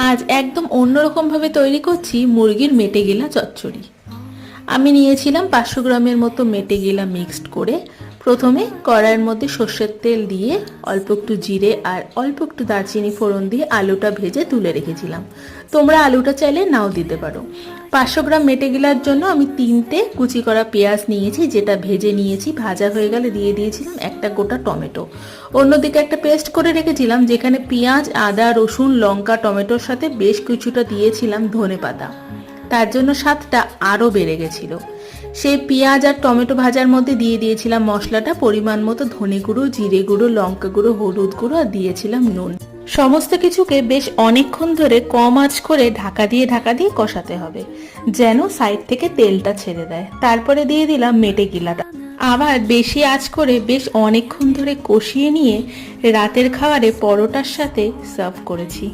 আজ একদম অন্যরকম ভাবে তৈরি করছি মুরগির মেটে গেলা চচ্চড়ি। আমি নিয়েছিলাম 500 গ্রামের মতো মেটে গেলা মিক্সড করে। প্রথমে কড়াইয়ের মধ্যে সর্ষের তেল দিয়ে অল্প একটু জিরে আর অল্প একটু দারচিনি ফোড়ন দিয়ে আলুটা ভেজে তুলে রেখেছিলাম। তোমরা আলুটা চাইলে নাও দিতে পারো। 500 গ্রাম মেটে গেলার জন্য আমি 3টে কুচি করা পেঁয়াজ নিয়েছি, যেটা ভেজে নিয়েছি। ভাজা হয়ে গেলে দিয়ে দিয়েছিলাম একটা গোটা টমেটো। অন্যদিকে একটা পেস্ট করে রেখেছিলাম, যেখানে পেঁয়াজ, আদা, রসুন, লঙ্কা, টমেটোর সাথে বেশ কিছুটা দিয়েছিলাম ধনেপাতা। তার জন্য স্বাদটা আরও বেড়ে গেছিল। সেই পেঁয়াজ আর টমেটো ভাজার মধ্যে দিয়ে দিয়েছিলাম মশলাটা, পরিমাণ মতো ধনে গুঁড়ো, জিরে গুঁড়ো, লঙ্কা গুঁড়ো, হলুদ গুঁড়ো আর দিয়েছিলাম নুন। সমস্ত কিছুকে বেশ অনেকক্ষণ ধরে কম আঁচ করে ঢাকা দিয়ে কষাতে হবে, যেন সাইড থেকে তেলটা ছেড়ে দেয়। তারপরে দিয়ে দিলাম মেটে গিলাটা। আবার বেশি আঁচ করে বেশ অনেকক্ষণ ধরে কষিয়ে নিয়ে রাতের খাবারে পরোটার সাথে সার্ভ করেছি।